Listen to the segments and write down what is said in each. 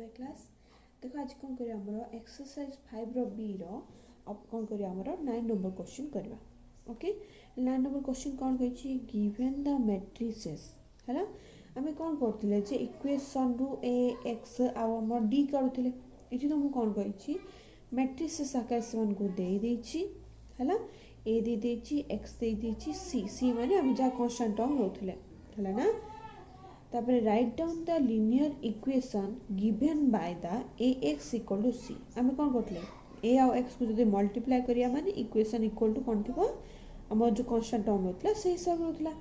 जय क्लास देख आज कौन कर एक्सरसाइज 5 रो बी रो अब कौन कर 9 नंबर क्वेश्चन करवा ओके 9 नंबर क्वेश्चन कौन कही गिवन द मैट्रिसेस है आम कौन करते जे इक्वेशन रु ए एक्स आम डी काढ़ुले ये तो मुझे कौन कही मैट्रिसेस आकार से है ए दे देची एक्स दे देची सी सी माने हम जहाँ कांस्टेंट टर्म रोथले है ना तापर write down the linear equation given by the ax equal to c आम कौन करते a आउ x को जब मल्टीप्लाई करिया माने इक्वेशन इक्वल टू कौन थी आम जो कांस्टेंट टर्म होता से हिसाब होता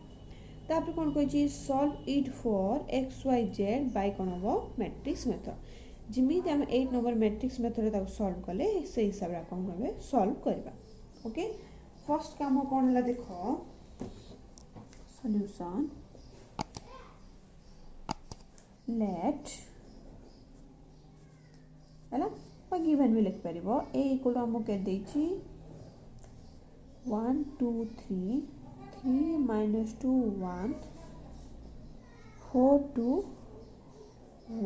तापर कौन कही solve it for X Y Z by कौन हम मैट्रिक्स मेथड जमी आम 8 नंबर मैट्रिक्स मेथड सॉल्व कले से हिसाब से कौन हम सॉल्व करवा ओके फर्स्ट काम कौन है देख सॉल्यूशन लेट है ना गिवन भी लिख पार ए इक्वल टू आमको के देछि 1 2 3 3 माइनस 2 1 4 2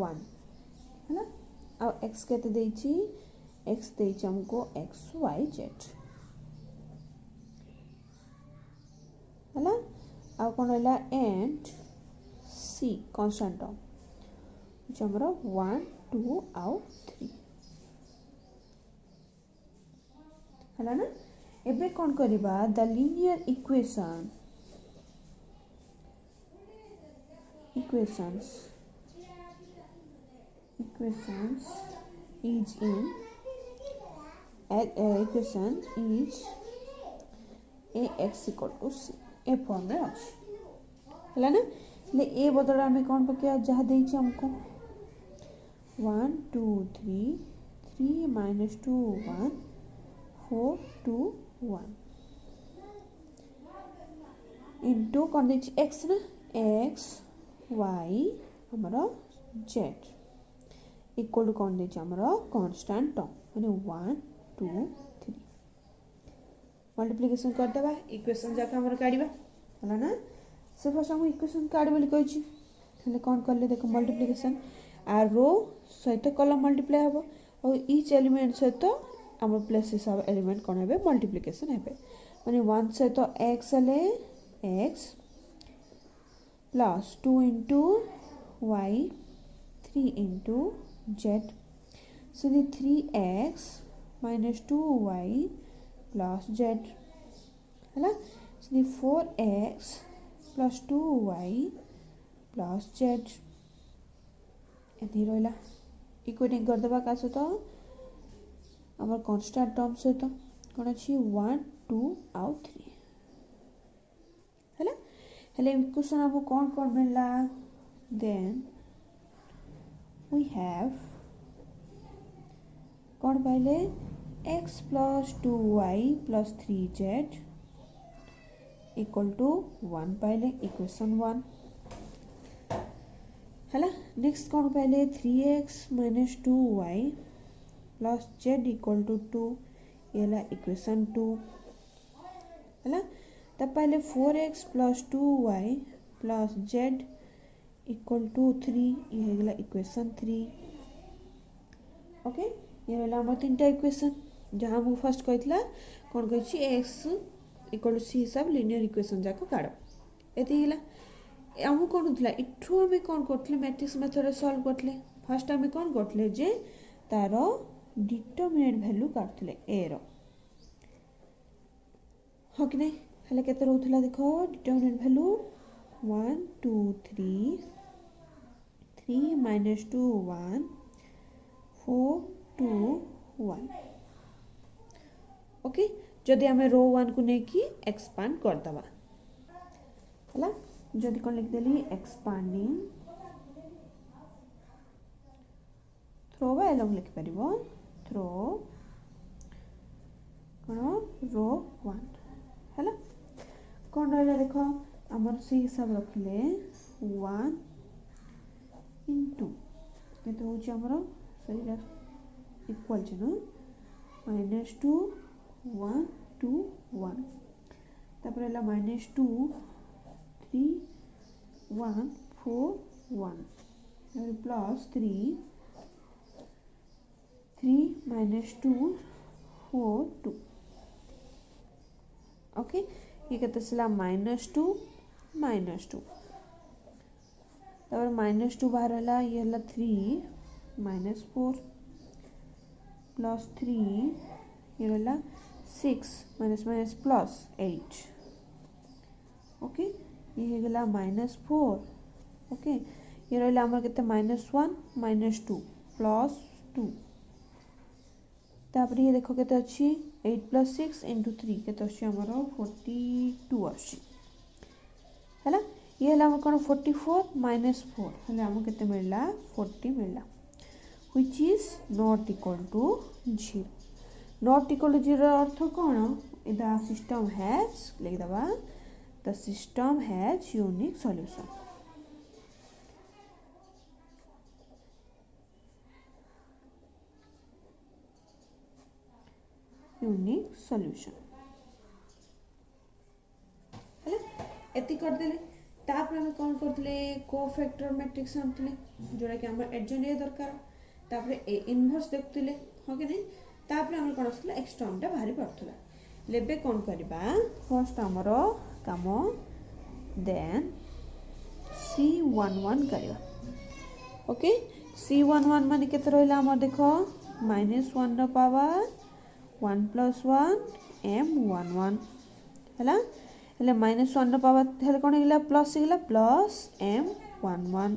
1 है ना अब एक्स के देछि एक्स देछि हमको एक्स वाई जेड है ना अब कौन रहा एंड सी कांस्टेंट टर्म हमर 1 2 आउ 3 है ना एबे कौन करबा the linear equations is in equation is ax equal to c a form में अच्छे है ना ले ए बदल आम कौन पकड़ा जहाँ देछि हमको 1 2 3 3 माइनस 2 1 4 2 1 इंटू कौन देछि एक्स ना एक्स वाई हमारा जेड इक्वल टू कौन देछि हमारा कांस्टेंट टर्म माने 1 2 3 मल्टीप्लिकेशन कर देबा इक्वेशन जाके हमर काढिबा होला ना से फर्स्ट हम इक्वेशन काढ बोली कहिछि हले कौन करले देखो मल्टीप्लिकेशन आ रो सहित कॉलम मल्टीप्लाई हम और ईच एलिमेंट सहित आम प्लेस हिसाब एलिमेंट कौन है मल्टीप्लिकेशन है माने 1 सहित एक्स हेले X plus 2 into Y 3 into Z सीधी 3x minus 2y plus Z है ना सीधी 4x plus 2y plus Z ये रहा इक्वेटिंग करदेबा का सहित आम कांस्टेंट टर्म सहित कौन अच्छी 1 2 आउ 3 है हेले इक्वेशन हमको कौन कौन मिलला देन वी हैव कौन पाइले x plus 2y plus 3z equal to 1 पाइले इक्वेशन 1 है नेक्स्ट कौन पाइले 3x minus 2y plus z equal to 2 ये इक्वेशन 2 है तब पहले 4x plus 2y plus z equal to 3 ये गला इक्वेशन 3 ओके ये वाला हम तीन इक्वेशन जहाँ मुझे फर्स्ट कही कौन कही एक्स इक्वल टू सी हिसाब लिनियर इक्वेशन जाक काढ़ ये आम कौन होता इठू आम कौन करते मैट्रिक्स मेथड सॉल्व करते फर्स्ट आम कौन करते जे तार डिटरमिनेट वैल्यू काटुले ए रो हाँ कि नहीं हेले केते रहउथला देखो डिटरमिनेट वैल्यू 1 2 3 3 माइनस 2 1 4 2 1 ओके जदि आम रो 1 को लेकिन एक्सपांड करदबा है जदि कौन लिखदेली एक्सपांडिंग थ्रो बा एलोंग लिखिपर थ्रो कौन रो 1 है कौन रहा देख आमर से हिसाब रखिले 1 इंटू के हूँ सही इक्वल ना माइनस 2 1 2 1 तापर है माइनस 2 3 1 4 1 प्लस 3 -2 4 2 ओके ये केते सिला -2 -2 तब -2 बाहर हला ये हला 3 -4 +3 ये हला 6 +8 ओके ये गला -4 ओके ये रहला हमर केते -1 -2 +2 तापर ये देखो केते अछि 8 + 6 * 3 केते अछि हमर 42 अछि हैला ये हला हमर कोन 44 -4 हला हम केते मिलला 40 मिलला which is not equal to 0 not equal to 0 अर्थ कोन द सिस्टम हैज लिख दबा the system has unique solution unique solution हैला एति कर देले तापर हम कोन करतले कोफैक्टर मैट्रिक्स आनतले जोरा कि हमर एडजॉइंट ए दरकार तापर ए इनवर्स देखतले हो कि नहीं तापर हम कोन आसला एक्स टर्म टा भारी पड़तला लेबे कोन करबा फर्स्ट हमरो काम देन C11 करबा ओके C11 माने केते रहला हमर देखो -1 रो पावर 1 + 1 m11 हैला हेले -1 रो पावर हेले कोन हिला प्लस हिला प्लस m11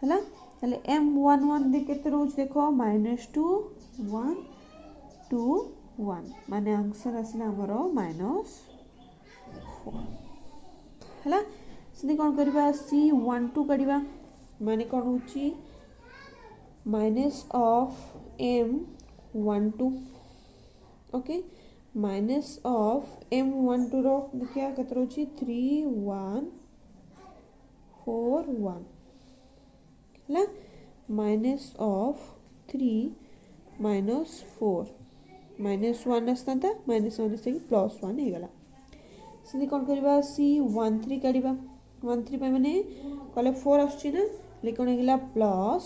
हैला हेले m11 दे केते रोज देखो -2 1 2 1 माने आंसर आसला हमरो -4 हैला सिनी कोन करबा C12 करबा माने कोन होची minus of m12 okay minus of m12 रो देखिया केते होची 3 1 4 1 हैला माइनस ऑफ 3 माइनस 4 -1 आस्तांता -1 से +1 हे गला सिनी कोन करबा C13 काढिबा 13 पे माने कले 4 आछी ना लेकिन हे गला प्लस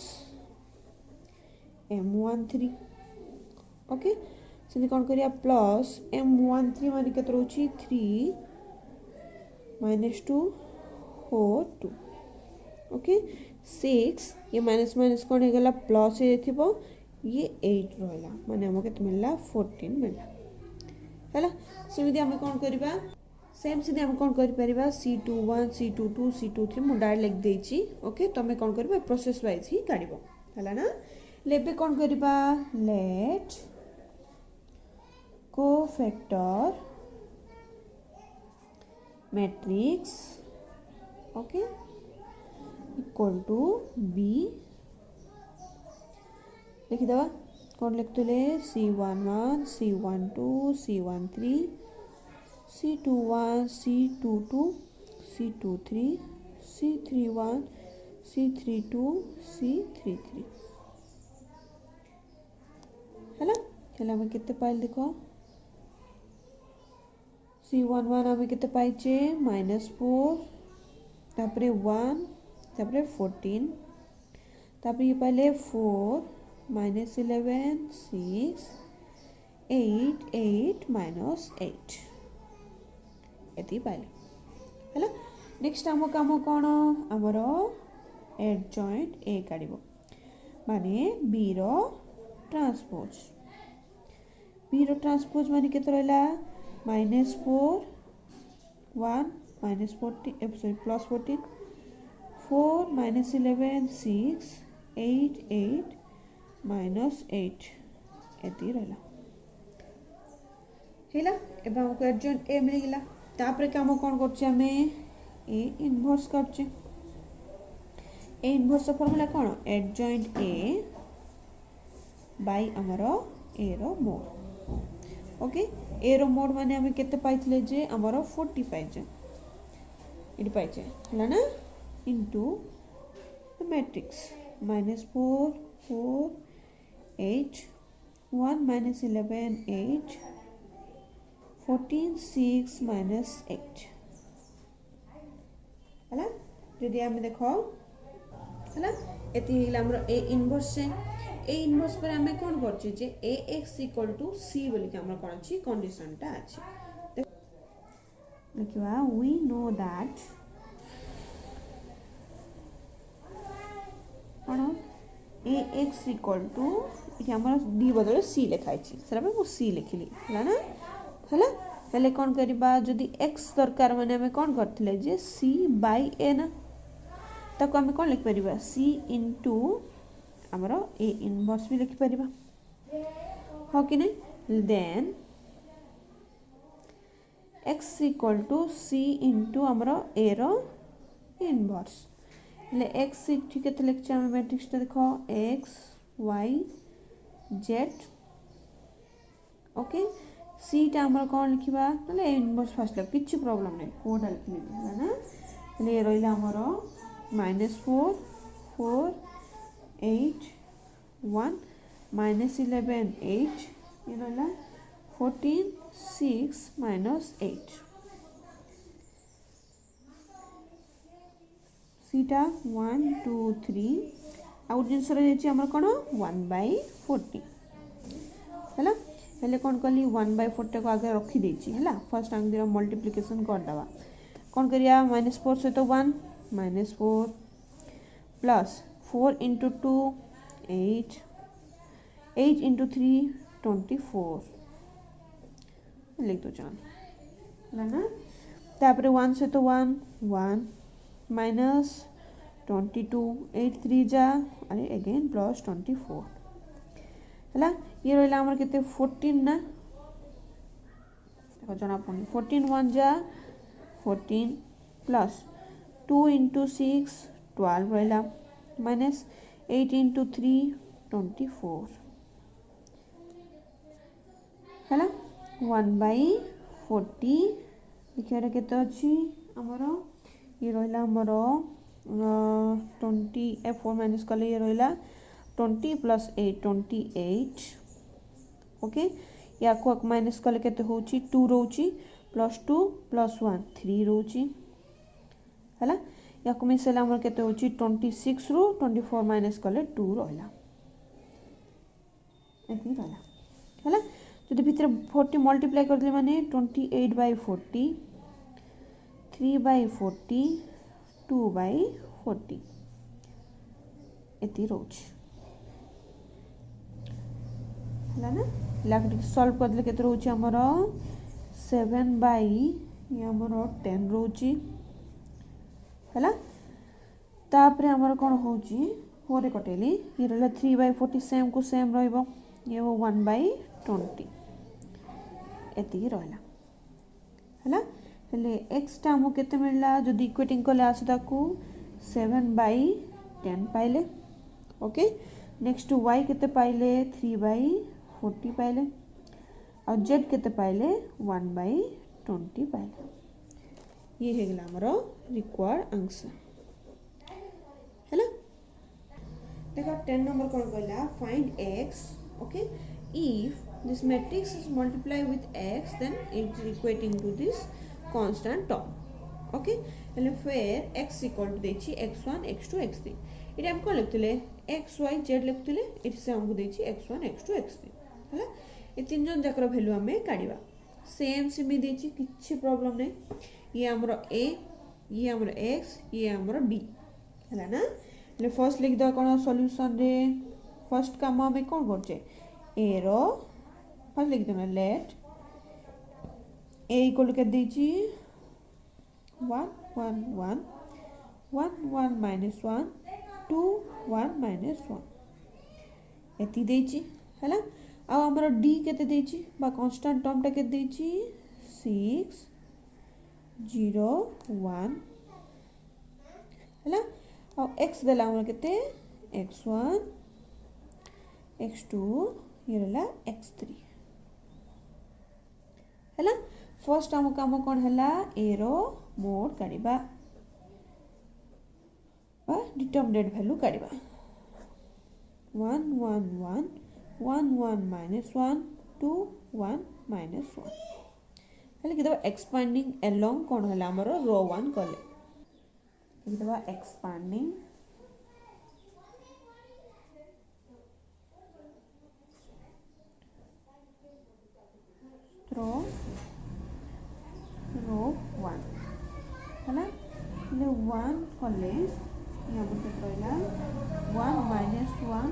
m13 ओके सिनी कोन करिया प्लस m13 माने केते रहउची 3 -2 4 2 ओके 6 ये माइनस माइनस कोन हे गला प्लस हे थिबो ये 8 रहला माने हम केते मिलला 14 मिलला हैला सेमिति हम कोन करबा सेम सिधे हम कोन करि परिबा C21 C22 C23 मु डायरेक्ट लिख देछि ओके तमे कोन करबा प्रोसेस वाइज ही काढिबो हला ना लेबे कोन करबा let cofactor matrix okay equal to b लिखि दबा कोन लिखतले C11 C12 C13 C21 C22 C23 C31 C32 C33 हैला हैला हम केते पाइल देखो C11 हम केते पाइचे -4 तापरे 1 तापरे 14 तापरे ये पहले 4 -11 6 8 8 -8 एति पाइले हैला नेक्स्ट हम काम कोन हमरो एडजॉइंट ए काढिबो माने b रो ट्रांसपोज माने केते रहला -4 1 -14 सॉरी +14 4 -11 6 8 8 -8 एति रहला हैला एबा हमको एडजॉइंट ए मिल गेला तापरे काम कोन करछ हमें ए इनवर्स करछ ए इनवर्स फॉर्मूला कोन एडजॉइंट ए बाय हमरो ए रो मोड ओके ए रो मोड माने हमें केते पाइतले जे हमरो 40 पाइजे इडी पाइजे हला ना इनटू द मैट्रिक्स -4 4 8 1 -11 8 14 6 -8 हला जदि हम देखो हला एति हिला हमरो ए इनवर्स से ए इनवर्स पर आमे कोन करछि जे ax इक्वल टू c बोली के हमर कोन अछि कंडीशन टा अछि देखिबा वी नो दैट कोन ax इक्वल टू ये हमर d बदले c लिखाइ छी सरा में मु c लिखली हला ना हला पहले कोन करबा जदी x दरकार माने हमें कोन करथिले जे c बाय a ना ताको हमें कोन लिख परिबा c इनटू हमरो a इनवर्स भी लिख परिबा हो कि नहीं then x equal to c into हमरो a रो इनवर्स ले x ठीक केते लिखछ हम मैट्रिक्स ता देखो x y z okay c टा हमरो कोन लिखिबा ले इनवर्स फर्स्ट लिख किछ प्रॉब्लम नहीं कोडा लिखबी है ना ले रोइला हमरो -4 4 8 1 -11 8 ये रहा 14 6 -8 सीटा 1 2 3 आउ जिनस रही हमर कोन 1/40 हैला हेले कोन कली 1/40 को आगे रखी देछि हैला फर्स्ट अंग दिरा मल्टीप्लिकेशन कर दवा कोन करिया -4 से तो 1 -4 प्लस 4 into 2 8 8 into 3 24 लिख दो जान है ना तापर 1 से तो 1 1 minus 22 8 3 जा अरे अगेन प्लस 24 हैला ये रहला हमर केते 14 ना देखो जना पनी 14 1 जा 14 प्लस 2 into 6 12 रहला minus 8 into 3 24 हैला 1/40 लिखिया केते अछि हमरो ये रहला हमरो 20 4 माइनस कले ये रहला 20 plus 8 28 ओके या को माइनस कले केते होची 2 रोची प्लस 2 प्लस 1 3 रोची हैला या को मिसला हमर केते होची 26 रो 24 माइनस कले 2 रहला एती रहला हैला जदि भितर 40 मल्टीप्लाई कर दे माने 28/40 3/40 2/40 एती रोच हला ना लाक सॉल्व कर दे केते रोच हमरो 7/ ये हमरो 10 रोची हला तापरे हमरो कोन होची 4 रे कटेली ये रहला 3/40 सेम को सेम रहइबो ये हो 1/20 एती रहला हला हेले x टा हमो केते मिलला जदी इक्वेटिंग कोले आसदा को 7/10 पाइले ओके नेक्स्ट y केते पाइले 3/40 पाइले और z केते पाइले 1/20 पाइले ये हेगला हमरो रिक्वायर्ड आंसर हैला देखो 10 नंबर कोन कहला find x okay if this matrix is multiplied with x then it is equating to this constant term okay એટલે फिर x equal to देछि x1 x2 x3 इटा हम कोन लिखतिले x y z लिखतिले इट से हमको देछि x1 x2 x3 हला ए तीन जन जाकर वैल्यू हमें काढिबा सेम सेमी देछि किछि प्रॉब्लम नै ये हमरो a ये हमरो x ये हमरो d हला ना ले फर्स्ट लिख द कोन सॉल्यूशन रे फर्स्ट काम हमें कोन करछे a रो फर्स्ट लिख देना लेट a इक्वल के देछि 1 1 1 1 1 minus 1 2 1 minus 1 एती देछि हला आ हमरो d केते देछि बा कांस्टेंट टर्म टा के देछि 6 0 1 हला आ x देला हमरो केते x1 x2 ये रहला x3 हला फर्स्ट हम काम कोन हला a रो मोड काढिबा बा डिटरमिनेंट वैल्यू काढिबा 1 1 1 1 1 minus 1 2 1 minus 1 हले किदबा एक्सपांडिंग अलोंग कोन हला हमरो रो 1 कले किदबा एक्सपांडिंग रो 1 है 1 कले यहाँ के रहा 1 -1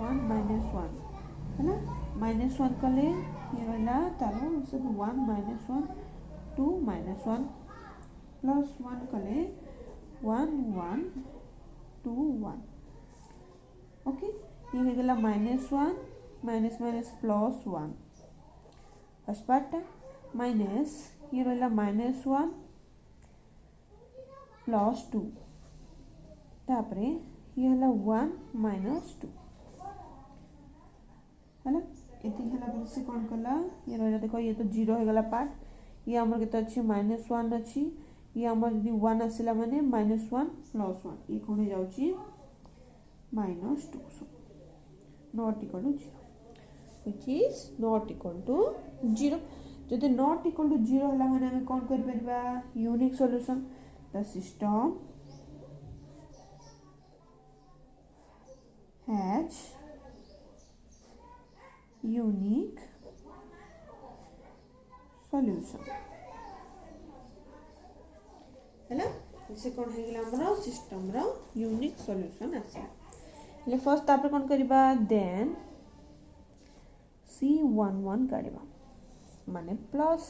1 -1 है -1 कले ये रहा तार सब 1 -1 2 -1 प्लस 1 कले 1 1 2 1 ओके ये हो गला -1 minus minus plus 1 first part minus ये रहा -1 प्लस 2 तापरे ये हला 1 -2 है एति हला पर से कोन कला ये रहा देखो ये तो 0 हो गला पार्ट ये हमर केते अछि -1 अछि ये हमर यदि 1 आसिला माने -1 प्लस 1 ये कोन जाउची -2 not equal to 0 which is not equal to 0 जदि not equal to 0 हला माने हम कोन कर परबा unique solution the system has unique solution हैला से कोन हे गेला हमरो सिस्टम रो यूनिक सॉल्यूशन आसे ले फर्स्ट तापर कोन करबा देन C11 काढबा माने प्लस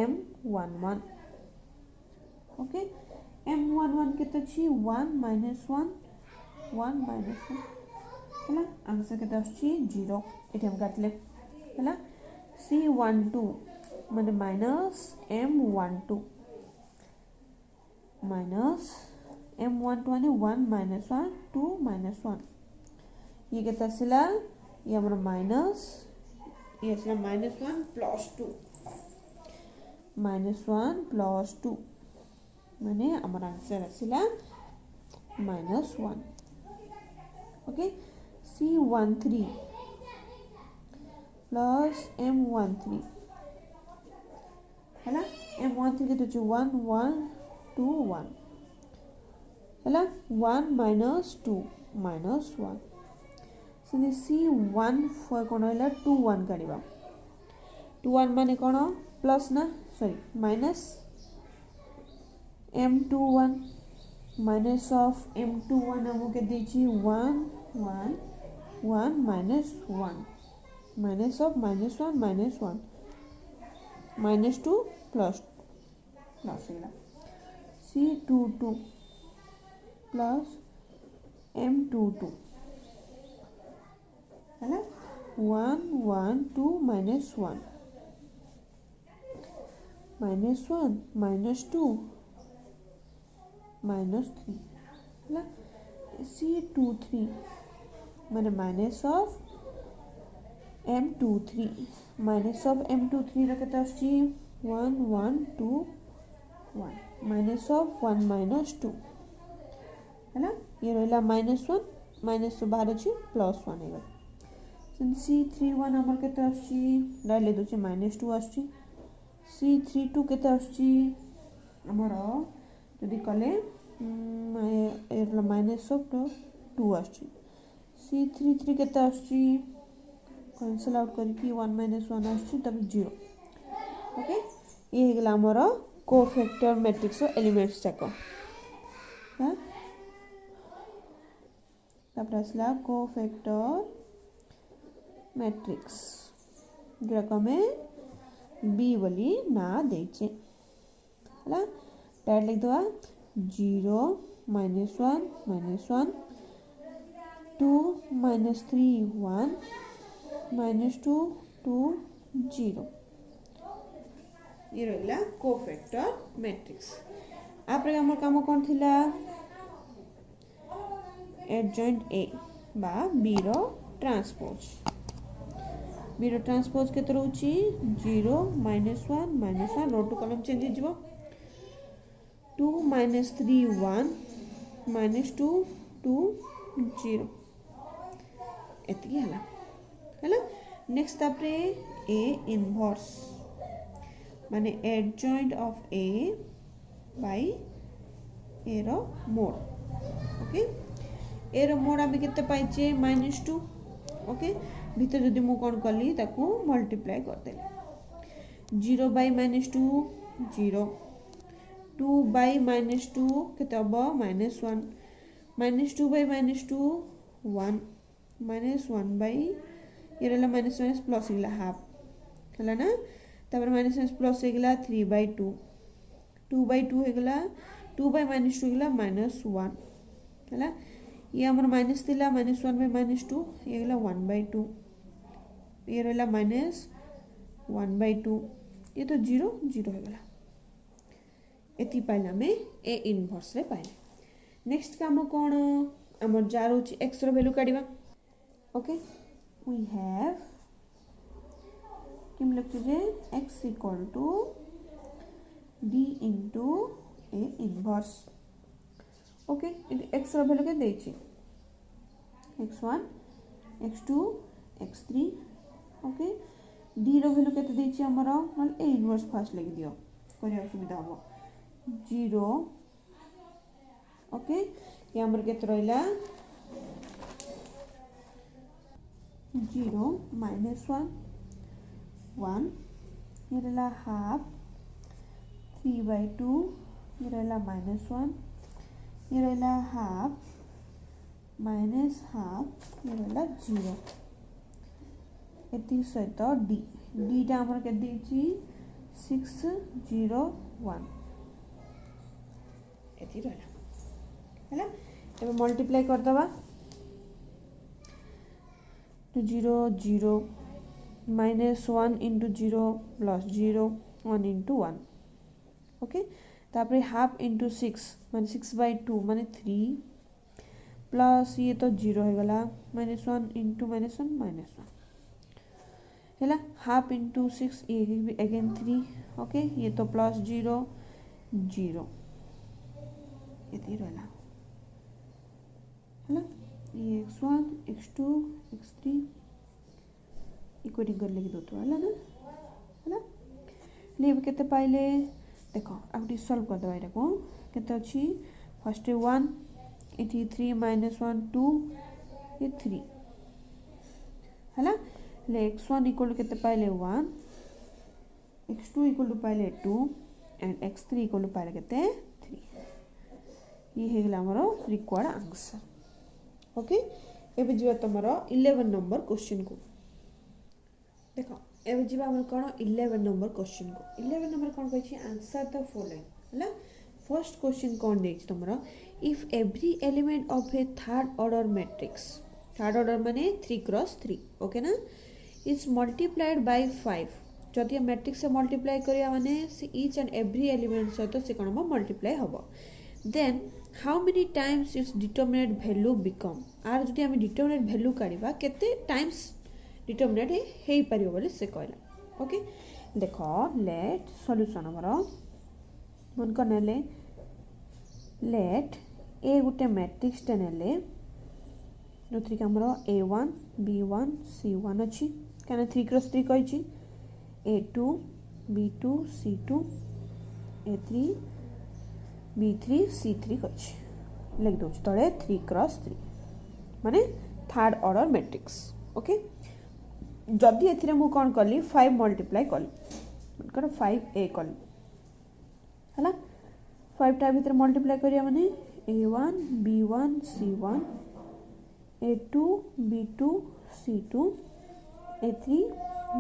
M11 ओके M11 केते छी 1 -1 1 -1 हैला आंसर केते आछि 0 एठी हम काटले हैला C12 माने माइनस M12 माइनस M12 माने 1 -1 2 -1 ये केते आसिला ये हमर माइनस ये आसिला -1 प्लस 2 -1 प्लस 2 माने हमर answer आसिला -1 okay C13 plus M13 हैला M13 के तो 1 1 2 1 हैला 1 -2 -1 so the C14 कोन हैला 2 1 काढिबा 2 1 माने कोन प्लस ना sorry minus M21 minus of M21 हमके देछि 1 1 1 -1 minus of -1 -1 -2 प्लस हैला C22 प्लस M22 हैला 1 1 2 -1 -1 -2 -3 हैला C23 माने minus of M23 minus of M23 रखता अछि 1 1 2 1 माइनस ऑफ 1 -2 हैला ये रहला -1 माइनस से बाहर अछि +1 हेगा C31 हमर केते अछि डाले दोछि -2 अछि C32 केते अछि हमर यदि कले एरला माइनस ऑफ 2 अछि C33 केते अछि कैंसिल आउट करके 1 -1 अछि तब 0 ओके ये हेगला हमर कोफैक्टर मैट्रिक्स एलिमेंट्स जाको हां तब असला कोफैक्टर मैट्रिक्स जको में बी बोली ना देचे हला टाइट लिख दवा 0 -1 -1 2 -3 1 -2 2 0 ये रहला कोफैक्टर मैट्रिक्स आपरे हमर काम कोन थिला एडजॉइंट ए बा बी रो ट्रांसपोज केते रहउची 0 -1 -1 रो टू कॉलम चेंज हिजबो 2 -3 1 -2 2 0 एतकी हला नेक्स्ट तापरे ए इनवर्स माने adjoint of A by A रो मोड ओके ए रो मोड आबे केते पाइचे -2 ओके भीतर जदि मु कौन कली ताकू मल्टीप्लाई करदेली 0 बाय -2 0 2 बाय -2 केते हबो -1 -2 बाय -2 1 -1 बाय ये रहला माइनस माइनस प्लस हिला हाफ हला ना तापर माइनस माइनस प्लस हे गेला 3 बाय 2 2 बाय 2 हे गेला 2 बाय -2 हे गेला -1 हला ये हमर माइनस थिला -1 बाय -2 ये गेला 1 बाय 2 ये रहला -1 बाय 2 ये तो 0 0 हे गेला एति पाइला में ए इनवर्स रे पाइले नेक्स्ट काम कोन हमर जा रहउची x रो वैल्यू काढिबा ओके we have किम लिखु जे x equal to d into a inverse okay x रो वैल्यू के देछि x1 x2 x3 okay d रो वैल्यू केते देछि हमर नल a इनवर्स फास्ट लिख दियो करिया सुविधा हो 0 ओके ये हमर केते रहला 0 -1 1 ये रहला हाफ 3 बाय 2 ये रहला -1 ये रहला हाफ माइनस हाफ ये रहला 0 एति सहित d d टा हमर के देछि 601 एति रहला हैला एबे मल्टीप्लाई कर दबा तो 0 0 -1 into 0 plus 0 1 into 1 ओके तापर हाफ into 6 माने 6 by 2 माने 3 प्लस ये तो 0 हो गला -1 into -1 -1 हैला हाफ into 6 ये अगेन 3 ओके ये तो प्लस 0 0 एति रहला हैला ये x1 x2 x3 इक्वेटिंग कर लेके दो तो हैला ना हैला ले केते पाइले देखो आउटी सॉल्व कर दबा एटा को केते अछि फर्स्ट 1 एटी 3 -1 2 ये 3 हैला ले x1 इक्वल टू केते पाइले 1 x2 इक्वल टू पाइले 2 एंड x3 इक्वल टू पाइले केते 3 ये हे गेला हमरो रिक्वायर्ड आंसर ओके एबे जीवा तमरो 11 नंबर क्वेश्चन को देखो एबे जीवा हमर कोन 11 नंबर क्वेश्चन को 11 नंबर कोन कहै छी आंसर द फॉलोइंग हला फर्स्ट क्वेश्चन कोन दै छी तमरो if every element of a third order matrix third order माने 3x3 ओके ना इज मल्टीप्लाइड बाय 5 जदि मैट्रिक्स से मल्टीप्लाई करिया माने से ईच एंड एवरी एलिमेंट सहित से कोन मल्टीप्लाई हबो then how many times its determinate value become आर जदि हम determinate value काढिबा केते टाइम्स determinate हे परियो बोले से कहला ओके देखो लेट सॉल्यूशन हमरो मन करनेले लेट ए गुटे मैट्रिक्स टेनेले जोथि हमरो a1 b1 c1 अछि काना 3x3 कहै छी a2 b2 c2 a3 b3 c3 कछ लिख दो तळे 3x3 माने थर्ड ऑर्डर मैट्रिक्स ओके जदि एथिरे मु कोन करली 5 मल्टीप्लाई करली कर 5a करली हला 5 टा भीतर मल्टीप्लाई करिया माने a1 b1 c1 a2 b2 c2 a3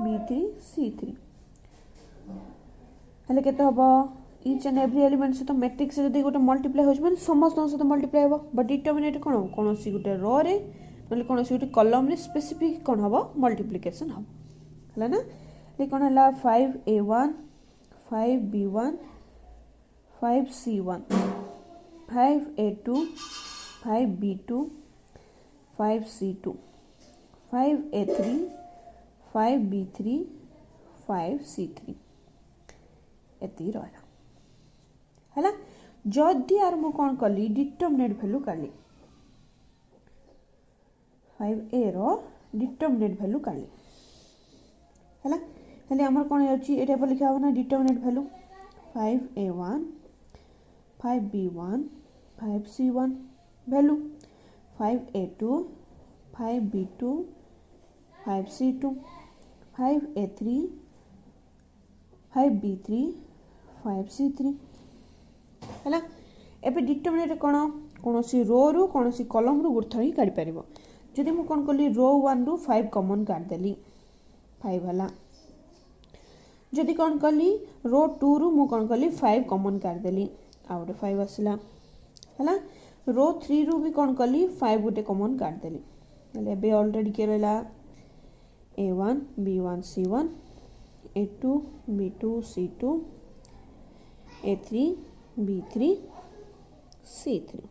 b3 c3 हले केते हबो ईच एंड एवरी एलिमेंट से तो मैट्रिक्स से गोटे मल्टीप्लाई होछ माने समस्त से तो मल्टीप्लाई होबो बट डिटरमिनेट कोन हो कोन सी गोटे रो रे नले कोन सी गोटे कॉलम रे स्पेसिफिक कोन हबो मल्टीप्लिकेशन हबो हला ना ले कोन हला 5a1 5b1 5c1 5a2 5b2 5c2 5a3 5b3 5c3 एती रहला हला जदि आर मु कोन करली डिटरमिनेट वैल्यू काली 5a रो डिटरमिनेट वैल्यू काली हला हले हमर कोन अछि एटा पर लिखा हो ना determinate value 5a1 5b1 5c1 value 5a2 5b2 5c2 5a3 5b3 5c3 है। एबे डिटरमिनेंट कौन कौन सी रो रु कौन सी कॉलम रु गुर्थ ही काढ़ी परिबो। जदि मु कौन कली रो 1 रु 5 कॉमन काढ़ देली 5 हला। जदि कौन कली रो 2 रु मु कौन कली 5 कॉमन काढ़ देली आ गोटे 5 आसला हला। रो 3 रु भी कौन कली 5 गोटे कॉमन काढ़ देली हले। एबे ऑलरेडी के रहला a1 b1 c1 a2 b2 c2 a3 b3 c3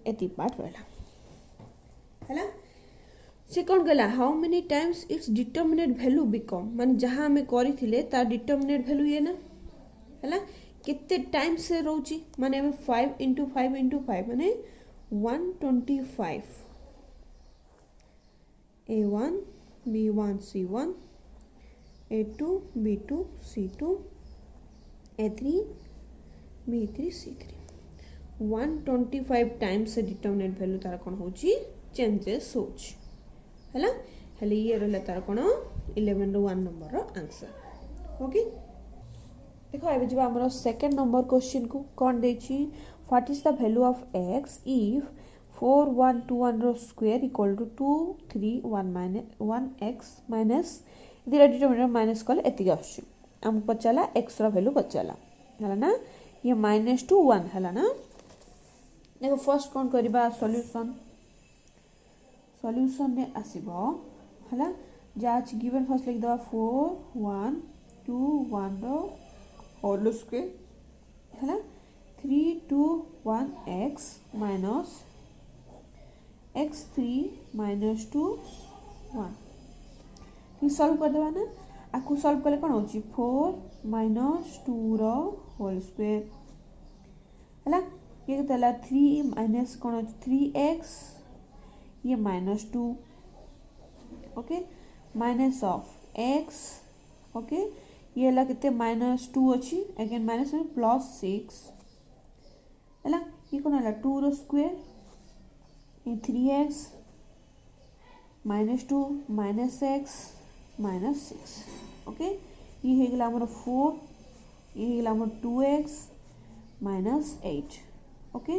एति पार्ट रहला हला। से कौन कहला how many times it's determinate value become माने जहां हमें करी थिले तार डिटरमिनेट वैल्यू ये ना हला कितने टाइम से रहउची माने 5 into 5 into 5 माने 125 a1 b1 c1 a2 b2 c2 a3 b3 c3 125 times से डिटरमिनेट वैल्यू तार कोन होची चेंजेस होची हला। हले ये रहला तार कोन 11 रो 1 नंबर रो आंसर। ओके देखो एबे जब हमरो सेकंड नंबर क्वेश्चन को कोन देची what is the value of x if 4 1 2 1 रो square equal to 2 3 1 1x minus इधर डिटरमिनेंट माइनस कल एति आछी हम पचाला x रो वैल्यू पचाला हला ना ये -1 हला ना। देखो फर्स्ट कौन करिबा सॉल्यूशन सॉल्यूशन ने आसीबो हला जाच गिवन फर्स्ट लिख दवा 4 1 2 1 रो होल स्क्वायर हला 3 2 1x माइनस x3 -2 1 फिर सॉल्व कर देबा ना आकु सॉल्व करले कोन होची 4 - 2 रो होल स्क्वायर हला ये तला 3 माइनस कोन 3x ये -2 okay minus of x okay ये ला किते -2 अछि अगेन माइनस में +6 हला ये कोन हला 2 रो स्क्वायर ये 3x -2 -x -6 ओके ये हे गेला हमर 4 ये हे गेला हमर 2x -8 ओके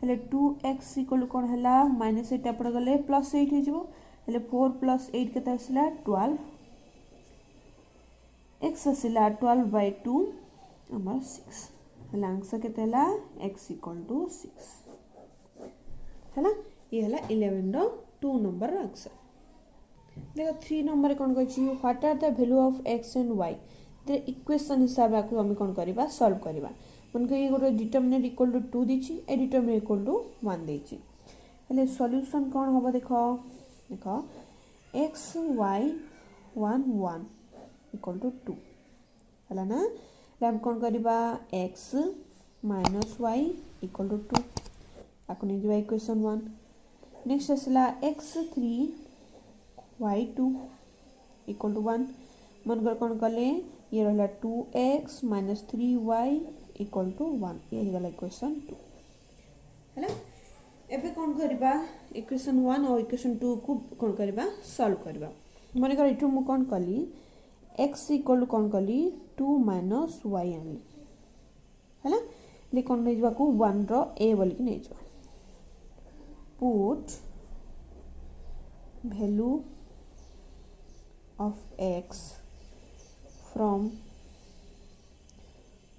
हले 2x इक्वल कोन हला -8 पड़ गले +8 हे जबो हले 4 + 8 केता आसला 12 x आसला 12/2 हमर 6 हला आंसर केतेला x = 6 हला ये हला 11 रो 2 नंबर आंसर। देखो 3 नंबर कोन कहछि what are the value of x and y दे इक्वेशन हिसाब आकु हम कोन करबा सॉल्व करबा मन के ये गोटे डिटरमिनेंट इक्वल टू 2 दीची ए डिटरमिनेंट इक्वल टू 1 दीची हले सॉल्यूशन कोन होबा देखो देखो x y 1 1 इक्वल टू 2 हला ना हम कोन करबा x - y इक्वल टू 2 आकु नै दिबा इक्वेशन 1 नेक्स्ट असला x3 y2 इक्वल टू 1 मन कर कोन कले ये रहला 2x - 3y इक्वल टू 1 ये गला इक्वेशन 2 हैला। एबे कोन करबा इक्वेशन 1 और इक्वेशन 2 को कोन करबा सॉल्व करबा मन कर इटु मु कोन कली x इक्वल टू कोन कली 2 - y आनली हैला ले कोन नै जबा को 1 रो a बोल के नै जबा put value of x from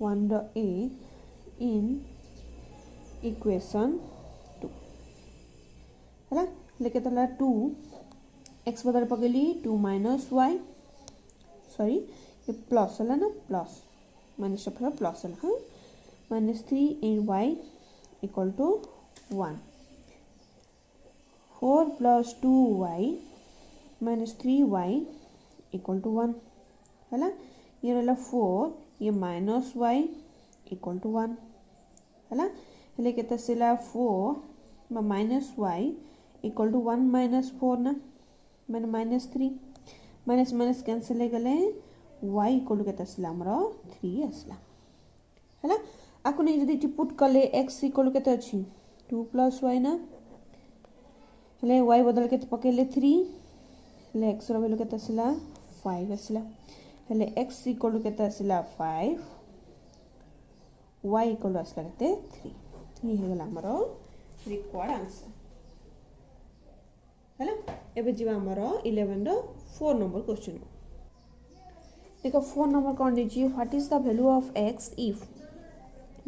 1 row a in equation 2 हैला लेके तला 2 x बदल पगली 2 - y सॉरी ये प्लस हला ना प्लस माइनस पर प्लस हला हां -3 in y equal to 1 4 + 2y - 3y equal to 1 हैला ये रहला 4 ये -y इक्वल टू 1 हैला हेले केते सिला 4 -y इक्वल टू 1 - 4 ना माने -3 माइनस कैंसिल हे गले y इक्वल टू केते सिला हमरो 3 आसला हैला आकु नै जदी पुट कले x इक्वल टू केते अछि 2 + y ना हेले y बदल के पकेले 3 हेले x रो वैल्यू केते आसिला 5 आसिला हेले x इक्वल टू केते आसिला 5 y इक्वल टू आसिला केते 3 ये हेगला हमरो रिक्वायर्ड आंसर हैला। एबे जीवा हमरो 11 रो 4 नंबर क्वेश्चन देखो 4 नंबर कोन देछि what is the value of x if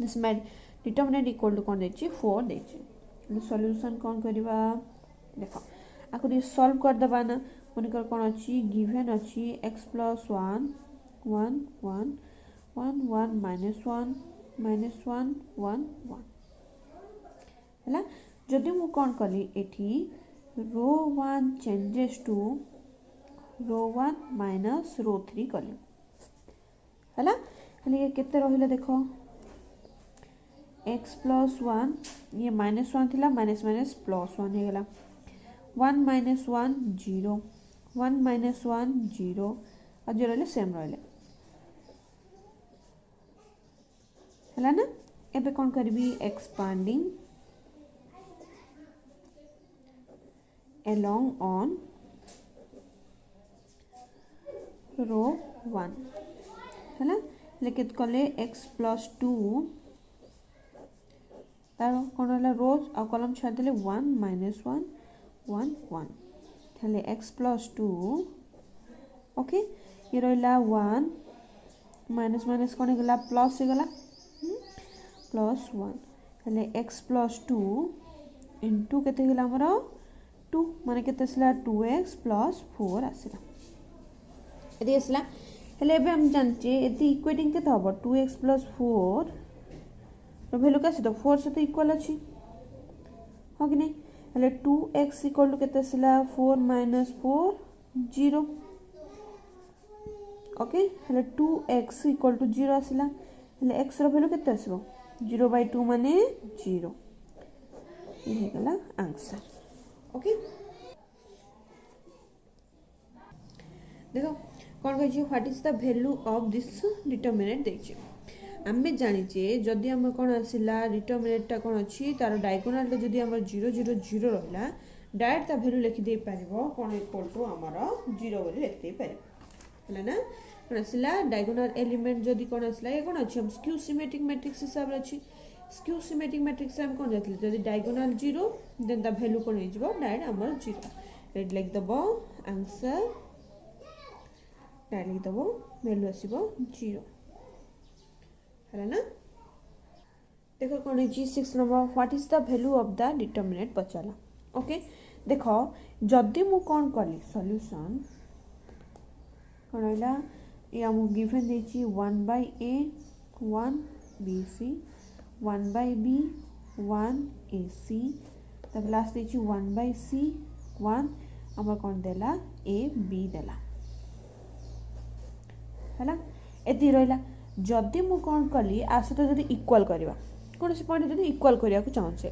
this मैट डिटरमिनेंट इक्वल टू कोन देछि 4 देछि सॉल्यूशन कोन करबा देखो आको दी सॉल्व कर दबा ना मनिकर कोन अछि गिवन अछि x + 1 1 1 1 1 -1 -1 1 1 हैला जदि मु कोन कली एठी row 1 changes to row 1 minus row 3 कली हैला खाली ये केते रहिला देखो x + 1 ये -1 थिला माइनस माइनस +1 हे गेला 1 - 1 0 1 - 1 0 और 0 ले सेम रहले हला ना एबे कोन करबी एक्सपांडिंग along on रो 1 हला लेकित कले x + 2 तार कोन हला रोज आ कॉलम छाड़ देले 1 - 1 1 1 हेले x + 2 ओके ये रहला 1 माइनस माइनस कोन गेला प्लस हे गेला +1 हेले x + 2 इनटू केते गेला हमरो 2 माने केते असला 2x + 4 आसिला एदी असला हेले एबे हम जानचे एदी इक्वेटिंग केते हबो 2x + 4 रो वैल्यू केसे तो 4 से तो इक्वल अछि हो कि नहीं हेले 2x इक्वल टू केते असला 4 - 4 0 ओके हेले 2x इक्वल टू 0 आसिला हेले x रो वैल्यू केते आसीबो 0/2 माने 0 ये गेला आंसर ओके देखो कोन कहै छी what is the value of this determinant देखि आमे जानि जे जदि हम कोन आसिला डिटरमिनेंट ता कोन अछि तार डायगोनल ता जदि हमर 0 0 0 रहला डायरेक्ट ता वैल्यू लिखि दे पारिबो कोन इक्वल टू हमर 0 बोली लिखि दे पारिबो हला ना कोन आसिला डायगोनल एलिमेंट जदि कोन आसिला ये कोन अछि हम स्क्यू सिमेट्रिक मैट्रिक्स हिसाब रे अछि स्क्यू सिमेट्रिक मैट्रिक्स हम कोन जातले जदि डायगोनल 0 देन द वैल्यू कोन हे जिवो डायरेक्ट हमर 0 रेड लिख दबो आंसर डायरेक्ट लिख दबो वैल्यू आसीबो 0 हला ना देखो कोन है 6 number what is the value of the determinant पचाला ओके देखो जदि मु कोन कली सॉल्यूशन कोन हला या मु गिवन देछि 1/a 1 bc 1/b 1 ac तब लास्ट देछि 1/c 1 हमर कोन देला a b देला हला एति रहला जदि मु कोन कली आसे तो जदि इक्वल करबा कोन से पॉइंट जदि इक्वल करिया को चाहछे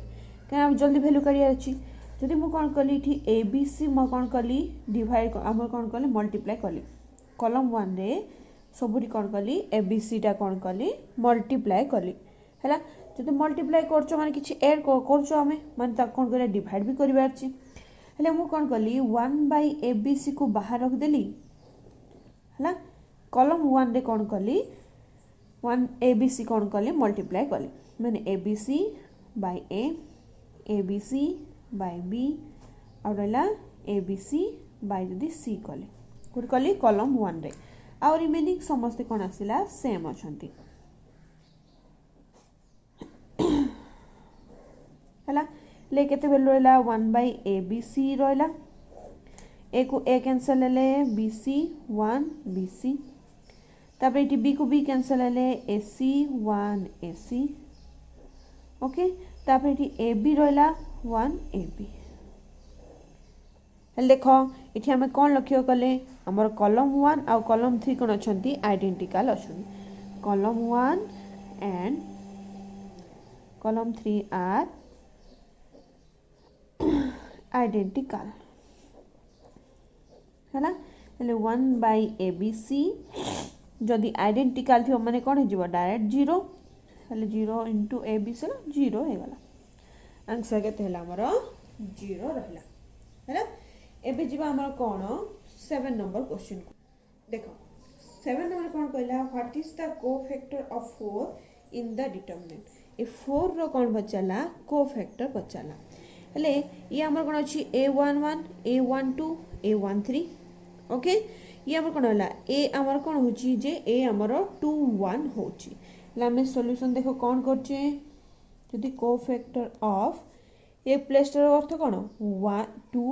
के हम जल्दी वैल्यू करिया अछि जदि मु कोन कली थी abc म कोन कली डिवाइड हमर कोन कली मल्टीप्लाई कली कॉलम 1 रे सबुरी कोन कली abc टा कोन कली मल्टीप्लाई कली हला जदि मल्टीप्लाई करछो माने किछि ऐड करछो हमें माने ता कोन करे डिवाइड भी करबार छी हले मु कोन कली 1/abc को बाहर रख देली हला कॉलम 1 रे कोन कली 1 abc कोन कली मल्टीप्लाई कली माने abc by a abc by b और रहला abc by जदी c कली गुड कली कॉलम 1 रे और रिमेनिंग समस्त कोन आसिला सेम अछंती हला ले केते वैल्यू रहला 1/abc रहला a को a कैंसिल ले bc 1 bc तब एटी b को b कैंसिल ले ac 1 ac ओके तब एटी ab रहला 1 ab हल देखो एठी हमें कोन लक्ष्य कले हमर कॉलम 1 और कॉलम 3 कोन अछंती आइडेंटिकल अछंती column 1 and column 3 are identical हला हले 1/abc जदि आइडेंटिकल थियो माने कोन हे जिवो डायरेक्ट 0 हले 0 * abc 0 हे गला आंसर केते हला हमर 0 रहला हला एबे जिबा हमर कोन 7 नंबर क्वेश्चन को देखो 7 नंबर कौन कहला what is the cofactor of 4 in the determinant A 4 रो कौन पचाला कोफैक्टर पचाला हेले ये हमर कोन अछि a11 a12 a13 ओके ये हमर कोन होला a हमर कोन होची जे a हमर 21 होची लामे सॉल्यूशन देखो कौन करछे यदि cofactor of A place row अर्थ कोन 1 2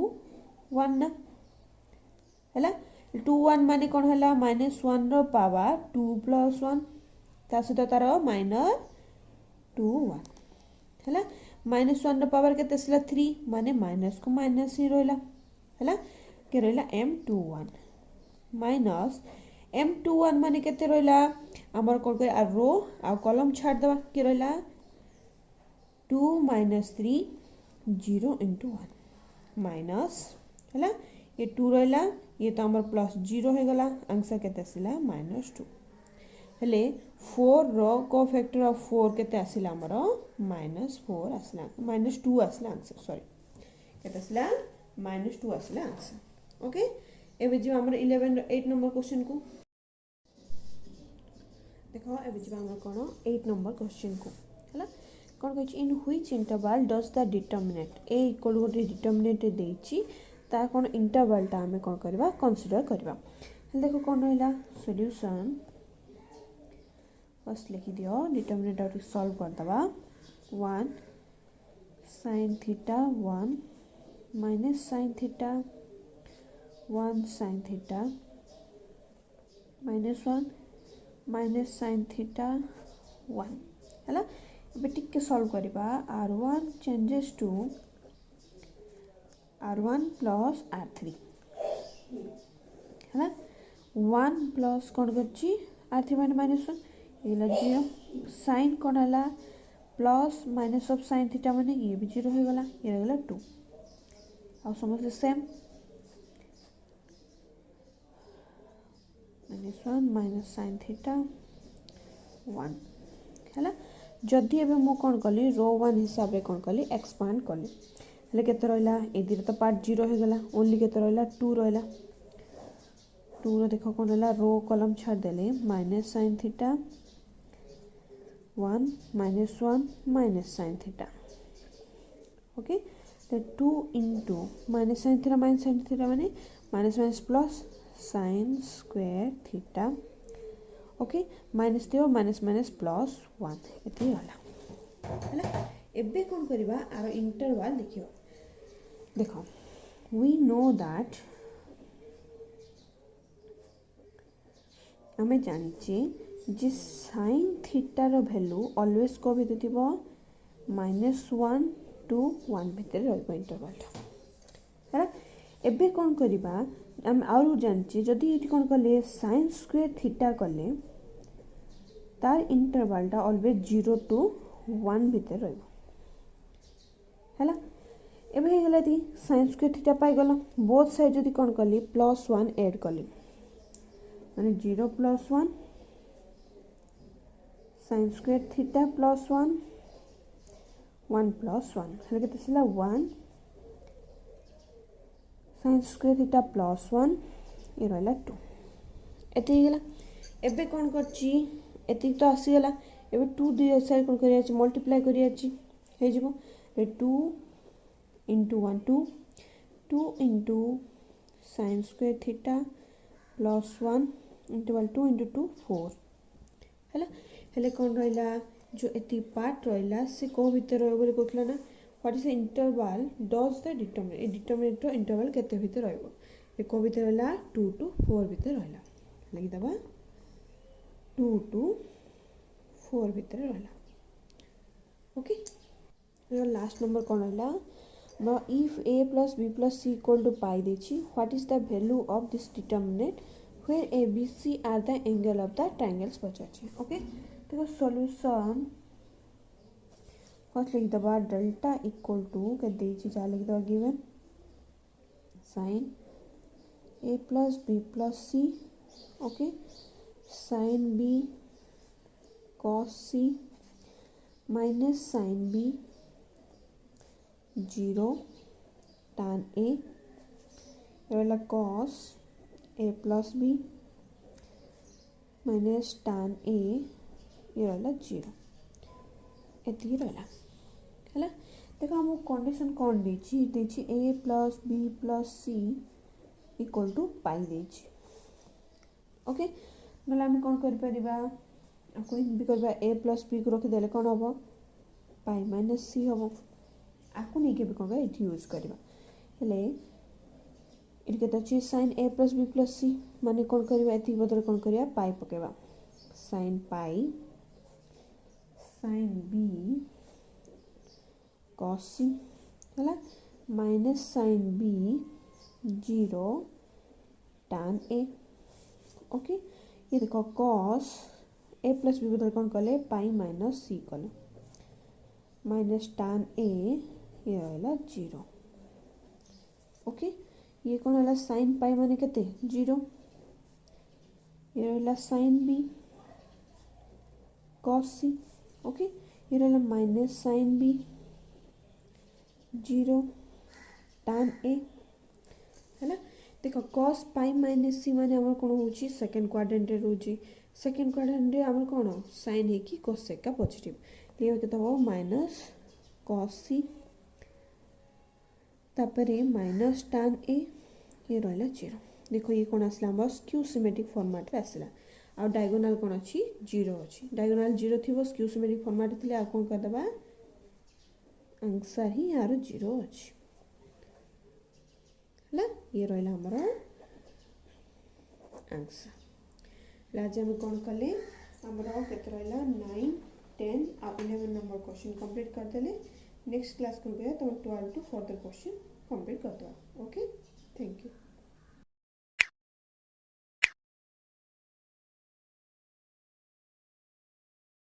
1 ना हैला 2 1 माने कोन हैला -1 रो पावर 2 + 1 ता सहित तार माइनस 2 1 हैला -1 रो पावर केते सिला 3 माने माइनस को माइनस ही रहला हैला के रहला m21 माइनस m21 माने केते रहला हमर कोन कर आ रो आ कॉलम छाड़ दबा के रहला 2 - 3 0 * 1 माइनस हैला ये 2 रहला ये तो हमर प्लस 0 हो गला आंसर केते आसिला -2 हेले 4 रो कोफैक्टर ऑफ 4 केते आसिला हमर -4 आसिला -2 आसिला आंसर सॉरी केते आसिला -2 आसिला आंसर ओके एबे जे हमर 11 8 नंबर क्वेश्चन को देखो एबे जे हमर कोन 8 नंबर क्वेश्चन को हला कोन कहै in which interval does the determinant a equal to determinant देछि ता कोन इंटरवल ता हमें कोन करबा कंसीडर करबा देखो कोन रहला सॉल्यूशन फर्स्ट लिखि दियो डिटरमिनेंट आउट सॉल्व कर दबा 1 sin theta 1 minus sin theta 1 sin theta minus 1 minus sin theta 1 हैला ଏବେ ଟିକେ सॉल्व करबा r1 changes to r1 plus r3 हैला 1 plus कोन करछि r3 माने -1 एला 0 sin कोन हला plus minus of sin theta माने ये भी 0 हो गला ये हो गला 2 और समझ सेम -1 minus sin theta 1 हैला जदि एबे मो कोन कली रो 1 हिसाब रे कोन कली एक्सपांड कली हेले केते रहला ए दिर तो पार्ट 0 हो गला ओनली केते रहला 2 रहला 2 रो देखो कोन रहला रो कॉलम छाड़ देले minus sin theta 1 -1 minus sin theta okay तो 2 into minus sin theta माने minus plus sin square theta okay minus दियो माइनस प्लस 1 एती होला हैला एबे कोन करबा आरो इंटरवल देखियो देखो वी नो दैट हमें जानिचे जे sin theta रो वैल्यू ऑलवेज को भी देतिबो -1 to 1 भीतर रहबो इंटरवल हैला एबे कोन करबा हम आरो जानचे जदि एटी कोन करले sin square theta करले तार इंटरवल ता ऑलवेज 0 to 1 भीतर रहबो हैला एबे हे गला दी sin square theta पाई गलो बोथ साइड जदि कोन करली +1 ऐड करली माने 0 + 1 sin square theta +1 1 + 1 हेले केते सिला 1 sin square theta +1 ये रहला 2 एते गेला एबे कोन करची एते तो आसी गेला एबे 2 दी साइड कोन करिया छी मल्टीप्लाई करिया छी हे जिवो 2 into 1 2 into sin square theta +1 interval 2 into 2 4 हैला हेले कोन रहला जो एती पार्ट रहला से को भीतर रहबो बोले कोथला ना what is the interval does the determinant तो इंटरवल केते भीतर रहबो ए को भीतर रहला 2 to 4 भीतर रहला लगी दबा 2 to 4 भीतर रहला ओके यो लास्ट नंबर कोन रहला if a plus b plus c equal to pi देछि what is the value of this determinant where a b c are the angle of the triangles पचाछि okay देखो solution first लिख दबा delta equal to के देछि जा लिख दबा given sin a plus b plus c okay sin b cos c minus sin b 0 tan a ये वाला cos ए प्लस बी माइनस tan ए ये रहा 0 एति रहा है। देखो आम कंडीशन कौन देछि A plus B plus C equal to pi देछि। ओके ना आम कौन कर परिबा आपको भी करबा ए प्लस बी को रखिदेले कौन हम पाई माइनस सी हम आपको नहीं के भी कौन ये यूज करवा हेले ये केते अछि sin a plus B plus C माने कौन करवा एति बदल कौन करवा पाई पकेबा sin pi sin b cos c है minus sin b 0 tan a। ओके ये देखो cos a प्लस बी बदल कौन कले पाई माइनस सी कले माइनस tan a ये रहा 0। ओके ये कौन है sin पाई माने केते 0 ये रहा sin b cos c। Okay ये रहा minus sin b 0 tan a है देखो cos पाई माइनस सी माने हमर कोन होची सेकंड क्वाड्रेंट रे होची सेकंड क्वाड्रेंट रे हमर कोन sin है कि cos का पॉजिटिव ये केते हो माइनस cos c तापरे माइनस tan a ये रहला 0। देखो ये कोन आसला हम स्क्यू सिमेट्रिक फॉर्मेट रे आसला आ डायगोनल कोन अछि 0 अछि डायगोनल 0 थिबो स्क्यू सिमेट्रिक फॉर्मेट थिले आ कोन कर दबा आंसर ही यार 0 अछि है ये रहला हमर आंसर लाज हम कोन कले हमर केते रहला 9 10 आ 11 नंबर क्वेश्चन कंप्लीट कर देले। नेक्स्ट क्लास को गया तो 12 टू फर्दर क्वेश्चन कंप्लीट कर दो। Okay thank you.